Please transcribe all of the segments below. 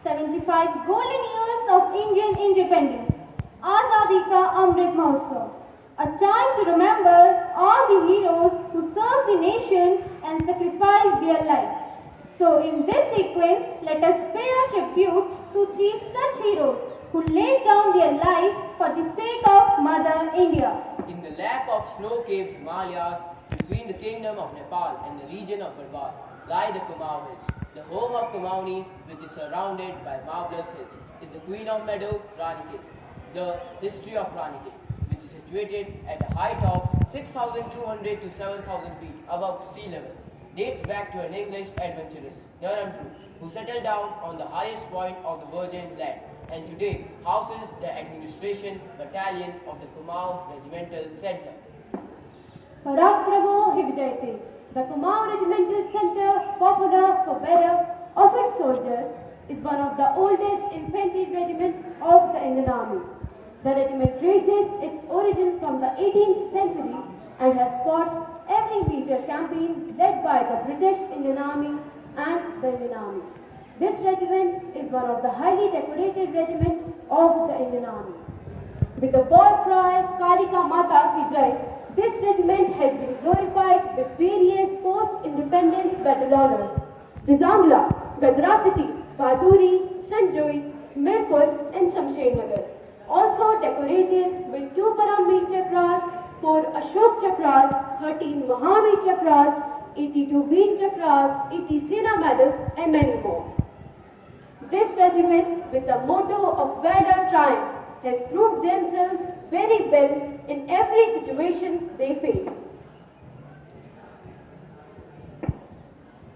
75 golden years of Indian independence. Azadi ka Amrit Mahotsav. A time to remember all the heroes who served the nation and sacrificed their life. So in this sequence, let us pay our tribute to three such heroes who laid down their life for the sake of Mother India. In the lap of snow-capped Himalayas, between the kingdom of Nepal and the region of Malabar, lie the Kumaon Hills. The home of Kumaunis, which is surrounded by marvelous hills, is the Queen of Meadow, Ranikhet. The history of Ranikhet, which is situated at a height of 6,200 to 7,000 feet above sea level, dates back to an English adventurist, who settled down on the highest point of the Virgin Land and today houses the administration battalion of the Kumaon Regimental Center. Parakramo Hivijayate. The Kumaon Regimental Center, popular for bearer of its soldiers, is one of the oldest infantry regiment of the Indian Army. The regiment traces its origin from the 18th century and has fought every major campaign led by the British Indian Army and the Indian Army. This regiment is one of the highly decorated regiments of the Indian Army. With the war cry Kalika Mata Ki Jai, this regiment has been glorified with various post-independence battle honors. Rizamla, Gadra City, Baduri, Sanjoi, Mirpur and Shamshernagar. Also decorated with 2 Paramveer Chakras, 4 Ashok Chakras, 13 Mahavir Chakras, 82 Veer Chakras, 80 Sena medals and many more. This regiment, with the motto of valor triumph, has proved themselves very well in every situation they faced.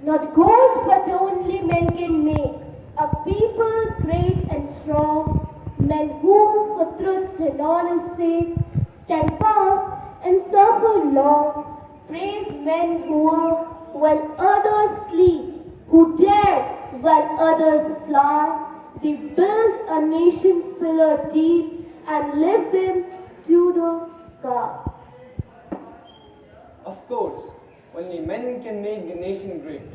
Not gold but only men can make a people great and strong, men who for truth and honor's sake stand fast and suffer long, brave men who are while others sleep, who dare while others fly. They build a nation's pillar deep and lift them to the sky. Of course, only men can make the nation great.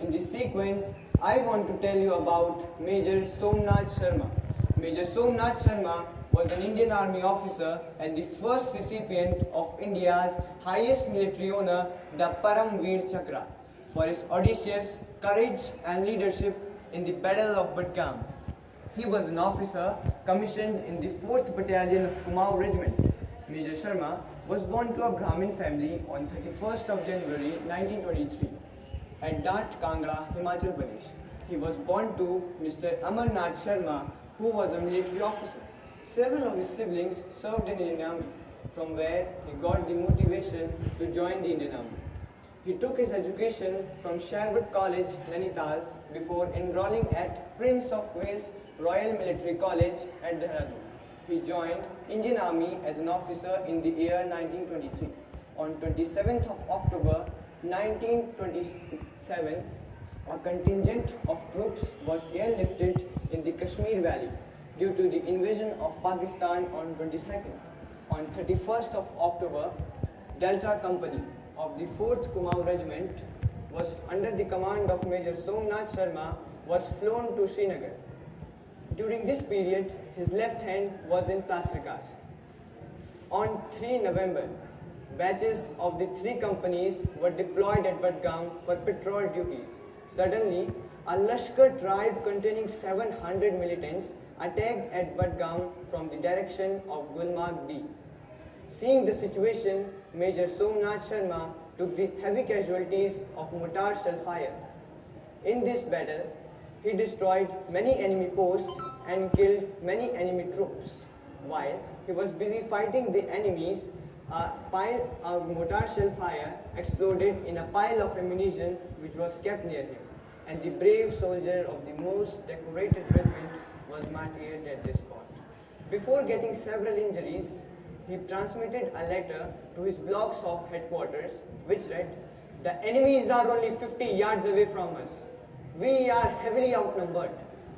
In this sequence, I want to tell you about Major Somnath Sharma. Major Somnath Sharma was an Indian Army officer and the first recipient of India's highest military honor, the Paramveer Chakra, for his audacious courage and leadership in the Battle of Budgam. He was an officer commissioned in the 4th Battalion of Kumaon Regiment. Major Sharma was born to a Brahmin family on 31st of January 1923 at Dat Kangra, Himachal Pradesh. He was born to Mr. Amarnath Sharma, who was a military officer. Several of his siblings served in the Indian Army, from where he got the motivation to join the Indian Army. He took his education from Sherwood College, Nainital, before enrolling at Prince of Wales Royal Military College at Dehradun. He joined Indian Army as an officer in the year 1923. On 27th of October 1927, a contingent of troops was airlifted in the Kashmir Valley due to the invasion of Pakistan on 22nd. On 31st of October, Delta Company of the 4th Kumaon Regiment was under the command of Major Somnath Sharma was flown to Srinagar. During this period, his left hand was in plaster cast. On 3 November, batches of the 3 companies were deployed at Budgam for patrol duties. Suddenly, a Lashkar tribe containing 700 militants attacked at Budgam from the direction of Gulmarg D. Seeing the situation, Major Somnath Sharma took the heavy casualties of mortar shell fire. In this battle, he destroyed many enemy posts and killed many enemy troops. While he was busy fighting the enemies, a pile of mortar shell fire exploded in a pile of ammunition which was kept near him, and the brave soldier of the most decorated regiment was martyred at this spot. Before getting several injuries, he transmitted a letter to his blocks of headquarters which read, "The enemies are only 50 yards away from us. We are heavily outnumbered.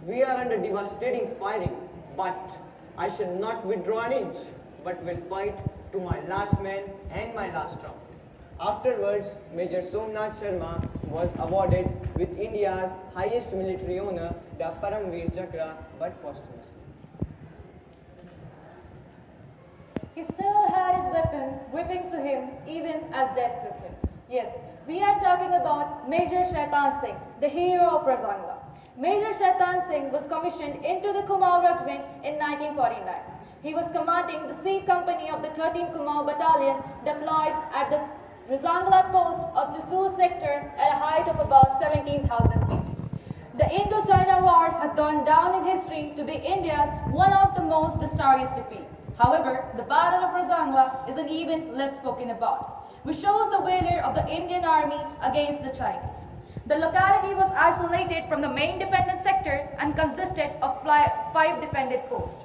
We are under devastating firing, but I shall not withdraw an inch, but will fight to my last man and my last round." Afterwards, Major Somnath Sharma was awarded with India's highest military honor, the Paramveer Chakra, but posthumously. He still had his weapon gripping to him even as death took him. Yes, we are talking about Major Shaitan Singh, the hero of Razangla. Major Shaitan Singh was commissioned into the Kumaon Regiment in 1949. He was commanding the C Company of the 13th Kumaon Battalion deployed at the Razangla post of Chusur sector at a height of about 17,000 feet. The Indo-China War has gone down in history to be India's one of the most disastrous defeats. However, the Battle of Razangla is an even less spoken about, which shows the valor of the Indian Army against the Chinese. The locality was isolated from the main defended sector and consisted of 5 defended posts.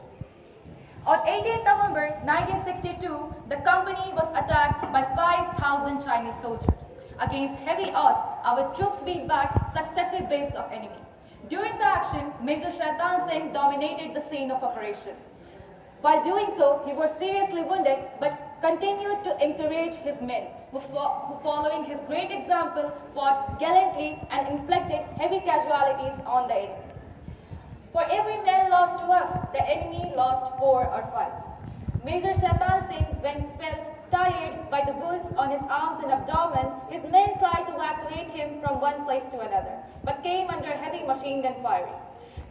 On 18th November 1962, the company was attacked by 5,000 Chinese soldiers. Against heavy odds, our troops beat back successive waves of enemy. During the action, Major Shaitan Singh dominated the scene of operation. While doing so, he was seriously wounded but continued to encourage his men, who following his great example, fought gallantly and inflicted heavy casualties on the enemy. For every man lost to us, the enemy lost 4 or 5. Major Shaitan Singh, when felt tired by the wounds on his arms and abdomen, his men tried to evacuate him from one place to another, but came under heavy machine gun firing.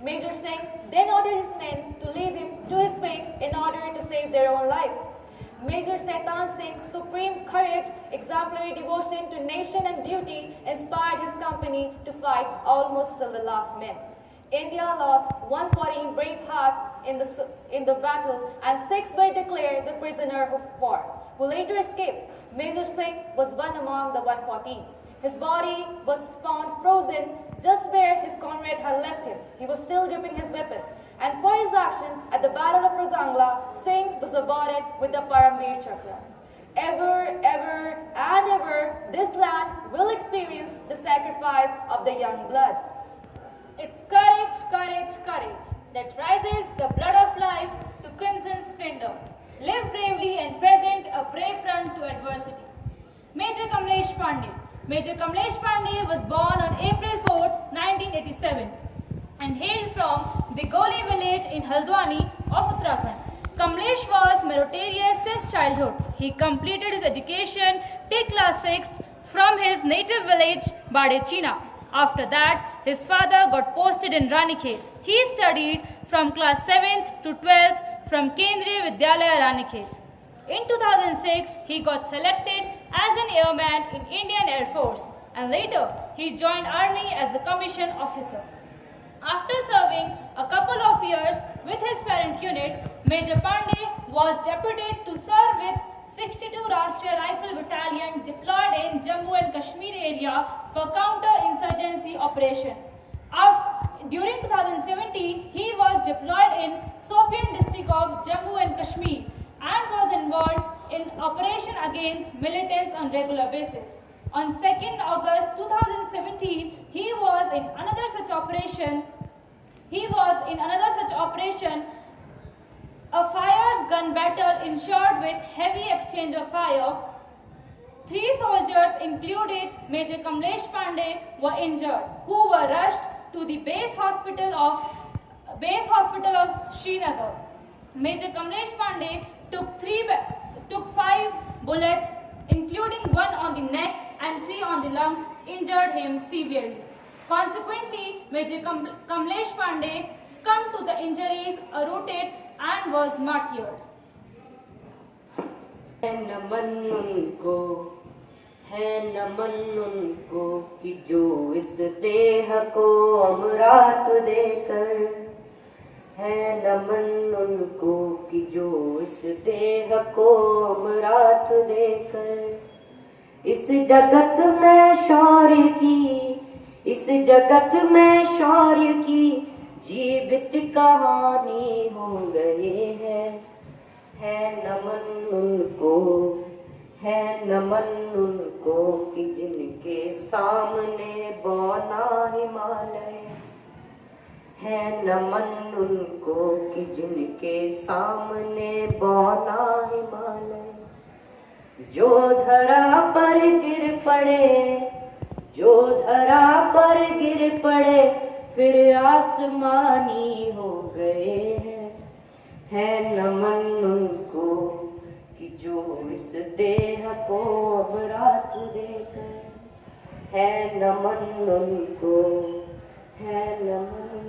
Major Singh then ordered his men to leave him to his fate in order to save their own life. Major Shaitan Singh's supreme courage, exemplary devotion to nation and duty inspired his company to fight almost till the last man. India lost 114 brave hearts in the battle, and 6 were declared the prisoner of war, who later escaped. Major Singh was one among the 114. His body was found frozen just where his comrade had left him. He was still gripping his weapon. And for his action at the Battle of Razangla, Singh was awarded with the Paramveer Chakra. Ever, and ever, this land will experience the sacrifice of the young blood. It's courage, courage, courage that rises the blood of life to crimson splendor. Live bravely and present a brave front to adversity. Major Kamlesh Pandey. Major Kamlesh Pandey was born on April 4, 1987 and hailed from the Goli village in Haldwani of Uttarakhand. Kamlesh was meritorious since childhood. He completed his education till class 6th from his native village Badechina. After that, his father got posted in Ranikhet. He studied from class 7th to 12th from Kendriya Vidyalaya Ranikhet. In 2006, he got selected as an airman in Indian Air Force, and later he joined army as a commissioned officer. After serving a couple of years with his parent unit, Major Pandey was deputed to serve with 62 Rashtriya Rifle Battalion deployed in Jammu and Kashmir area for counter-insurgency operation. During 2017, he was deployed in Sopian district of Jammu and Kashmir and was involved in operation against militants on regular basis. On 2nd August 2017, he was in another such operation. A fires gun battle ensured with heavy exchange of fire. 3 soldiers, included Major Kamlesh Pandey, were injured, who were rushed to the base hospital of Srinagar. Major Kamlesh Pandey took 5 bullets, including 1 on the neck and 3 on the lungs, injured him severely. Consequently, Major Kamlesh Pandey succumbed to the injuries, rooted, and was martyred. है नमन उनको कि जो इस देह को अमरात देकर, है नमन उनको कि जो इस देह को अमरात देकर, इस जगत में शौर्य की जीवित कहानी हो गए हैं। है नमन उनको कि जिनके सामने बौना हिमालय, है नमन उनको कि जिनके सामने बौना हिमालय, जो धरा पर गिर पड़े जो धरा पर गिर पड़े फिर आसमानी हो गए हैं नमन उनको कि जो इस देह को अब रात देकर है नमन उनको है नमन